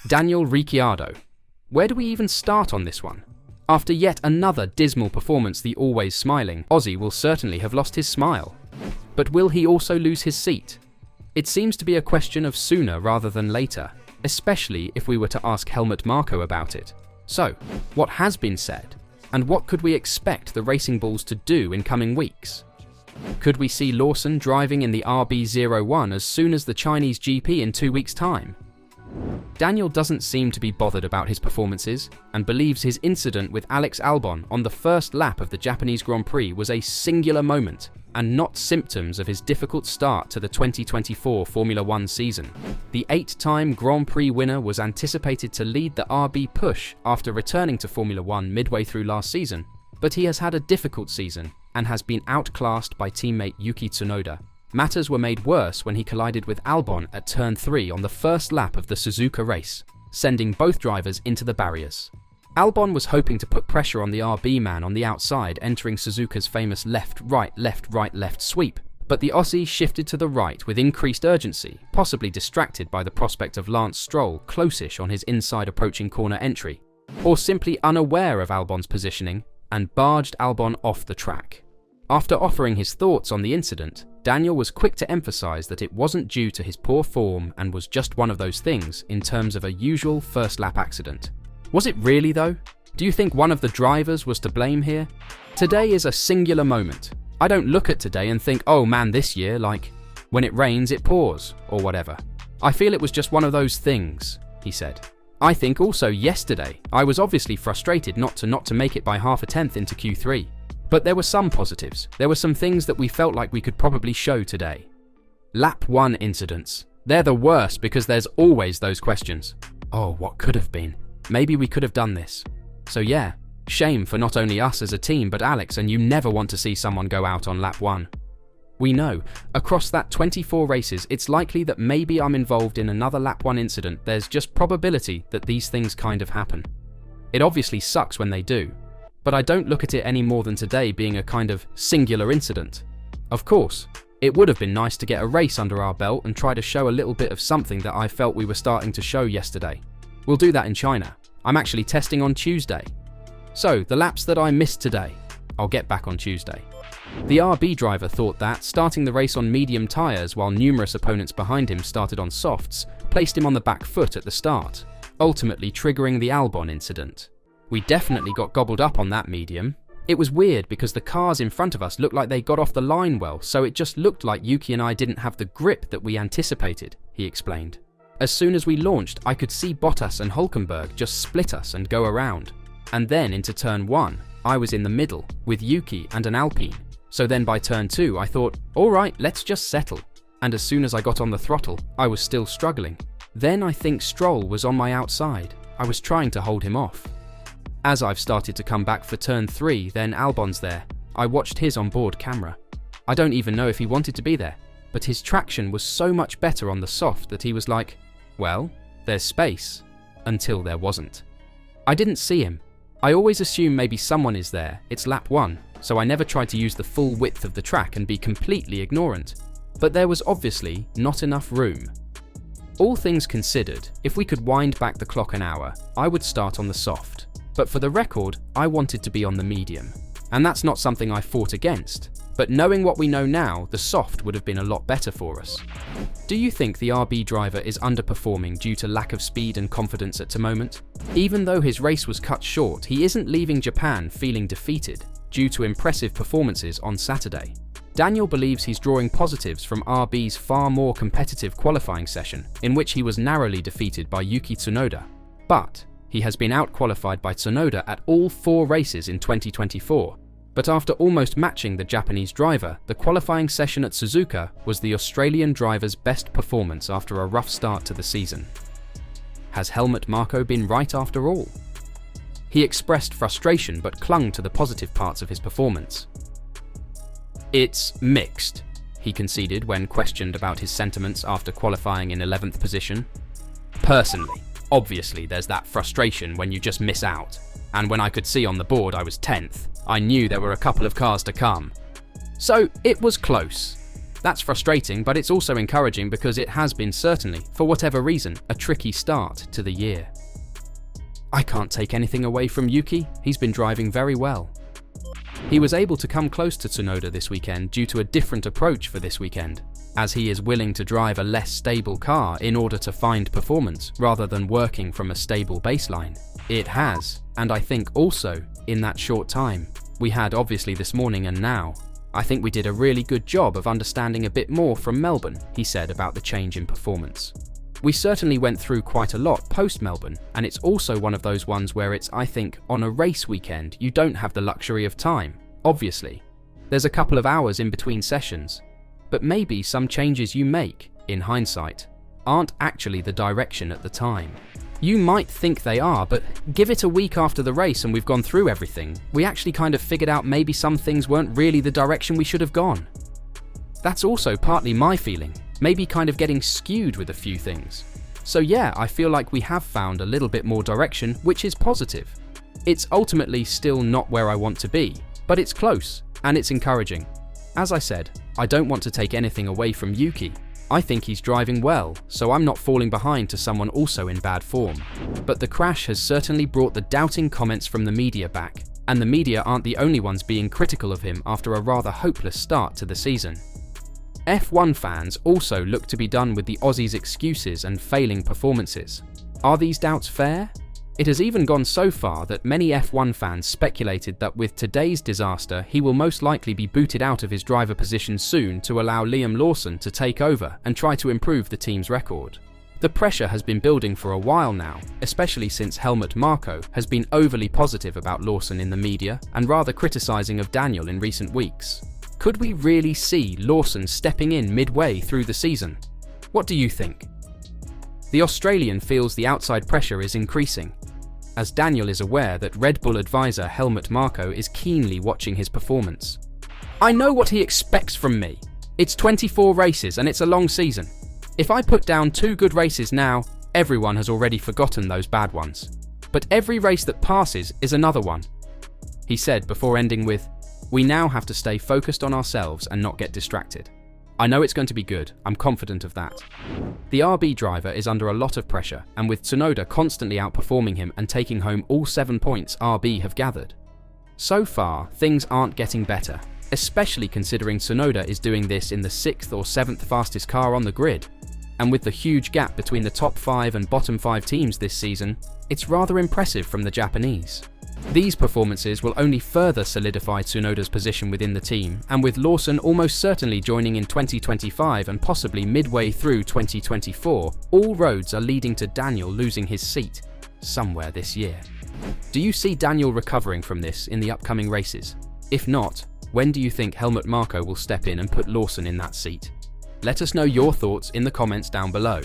Daniel Ricciardo. Where do we even start on this one? After yet another dismal performance, the always smiling Aussie will certainly have lost his smile. But will he also lose his seat? It seems to be a question of sooner rather than later, especially if we were to ask Helmut Marko about it. So, what has been said? And what could we expect the Racing Bulls to do in coming weeks? Could we see Lawson driving in the RB01 as soon as the Chinese GP in 2 weeks' time? Daniel doesn't seem to be bothered about his performances and believes his incident with Alex Albon on the first lap of the Japanese Grand Prix was a singular moment and not symptoms of his difficult start to the 2024 Formula One season. The 8-time Grand Prix winner was anticipated to lead the RB push after returning to Formula One midway through last season, but he has had a difficult season and has been outclassed by teammate Yuki Tsunoda. Matters were made worse when he collided with Albon at turn 3 on the first lap of the Suzuka race, sending both drivers into the barriers. Albon was hoping to put pressure on the RB man on the outside, entering Suzuka's famous left sweep, but the Aussie shifted to the right with increased urgency, possibly distracted by the prospect of Lance Stroll close-ish on his inside approaching corner entry, or simply unaware of Albon's positioning, and barged Albon off the track. After offering his thoughts on the incident, Daniel was quick to emphasize that it wasn't due to his poor form and was just one of those things in terms of a usual first-lap accident. Was it really though? Do you think one of the drivers was to blame here? Today is a singular moment. I don't look at today and think, oh man, this year, like, when it rains it pours, or whatever. I feel it was just one of those things, he said. I think also yesterday, I was obviously frustrated not to make it by half a tenth into Q3. But there were some positives. There were some things that we felt like we could probably show today. Lap 1 incidents. They're the worst because there's always those questions. Oh, what could have been? Maybe we could have done this. So yeah, shame for not only us as a team but Alex, and you never want to see someone go out on lap 1. We know, across that 24 races, it's likely that maybe I'm involved in another lap 1 incident. There's just probability that these things kind of happen. It obviously sucks when they do, but I don't look at it any more than today being a kind of singular incident. Of course, it would have been nice to get a race under our belt and try to show a little bit of something that I felt we were starting to show yesterday. We'll do that in China. I'm actually testing on Tuesday. So, the laps that I missed today, I'll get back on Tuesday. The RB driver thought that starting the race on medium tyres while numerous opponents behind him started on softs placed him on the back foot at the start, ultimately triggering the Albon incident. We definitely got gobbled up on that medium. It was weird because the cars in front of us looked like they got off the line well, so it just looked like Yuki and I didn't have the grip that we anticipated, he explained. As soon as we launched, I could see Bottas and Hülkenberg just split us and go around. And then into turn 1, I was in the middle with Yuki and an Alpine. So then by turn 2, I thought, alright, let's just settle. And as soon as I got on the throttle, I was still struggling. Then I think Stroll was on my outside. I was trying to hold him off. As I've started to come back for turn 3, then Albon's there. I watched his onboard camera. I don't even know if he wanted to be there, but his traction was so much better on the soft that he was like, well, there's space, until there wasn't. I didn't see him. I always assume maybe someone is there, it's lap 1, so I never tried to use the full width of the track and be completely ignorant. But there was obviously not enough room. All things considered, if we could wind back the clock an hour, I would start on the soft. But for the record, I wanted to be on the medium. And that's not something I fought against. But knowing what we know now, the soft would have been a lot better for us. Do you think the RB driver is underperforming due to lack of speed and confidence at the moment? Even though his race was cut short, he isn't leaving Japan feeling defeated due to impressive performances on Saturday. Daniel believes he's drawing positives from RB's far more competitive qualifying session, in which he was narrowly defeated by Yuki Tsunoda. But he has been out-qualified by Tsunoda at all 4 races in 2024. But after almost matching the Japanese driver, the qualifying session at Suzuka was the Australian driver's best performance after a rough start to the season. Has Helmut Marko been right after all? He expressed frustration but clung to the positive parts of his performance. It's mixed, he conceded when questioned about his sentiments after qualifying in 11th position. Personally, obviously there's that frustration when you just miss out, and when I could see on the board I was 10th, I knew there were a couple of cars to come. So it was close. That's frustrating, but it's also encouraging because it has been certainly, for whatever reason, a tricky start to the year. I can't take anything away from Yuki. He's been driving very well. He was able to come close to Tsunoda this weekend due to a different approach for this weekend, as he is willing to drive a less stable car in order to find performance rather than working from a stable baseline. It has, and I think also, in that short time we had obviously this morning and now, I think we did a really good job of understanding a bit more from Melbourne, he said about the change in performance. We certainly went through quite a lot post-Melbourne, and it's also one of those ones where it's, I think, on a race weekend you don't have the luxury of time, obviously. There's a couple of hours in between sessions, but maybe some changes you make, in hindsight, aren't actually the direction at the time. You might think they are, but give it a week after the race and we've gone through everything, we actually kind of figured out maybe some things weren't really the direction we should have gone. That's also partly my feeling, maybe kind of getting skewed with a few things. So yeah, I feel like we have found a little bit more direction, which is positive. It's ultimately still not where I want to be, but it's close, and it's encouraging. As I said, I don't want to take anything away from Yuki. I think he's driving well, so I'm not falling behind to someone also in bad form. But the crash has certainly brought the doubting comments from the media back, and the media aren't the only ones being critical of him after a rather hopeless start to the season. F1 fans also look to be done with the Aussie's excuses and failing performances. Are these doubts fair? It has even gone so far that many F1 fans speculated that with today's disaster he will most likely be booted out of his driver position soon to allow Liam Lawson to take over and try to improve the team's record. The pressure has been building for a while now, especially since Helmut Marko has been overly positive about Lawson in the media and rather criticising of Daniel in recent weeks. Could we really see Lawson stepping in midway through the season? What do you think? The Australian feels the outside pressure is increasing, as Daniel is aware that Red Bull advisor Helmut Marko is keenly watching his performance. I know what he expects from me. It's 24 races and it's a long season. If I put down 2 good races now, everyone has already forgotten those bad ones. But every race that passes is another one, he said before ending with, "We now have to stay focused on ourselves and not get distracted. I know it's going to be good, I'm confident of that." The RB driver is under a lot of pressure, and with Tsunoda constantly outperforming him and taking home all 7 points RB have gathered. So far, things aren't getting better, especially considering Tsunoda is doing this in the 6th or 7th fastest car on the grid. And with the huge gap between the top 5 and bottom 5 teams this season, it's rather impressive from the Japanese. These performances will only further solidify Tsunoda's position within the team, and with Lawson almost certainly joining in 2025 and possibly midway through 2024, all roads are leading to Daniel losing his seat somewhere this year. Do you see Daniel recovering from this in the upcoming races? If not, when do you think Helmut Marko will step in and put Lawson in that seat? Let us know your thoughts in the comments down below.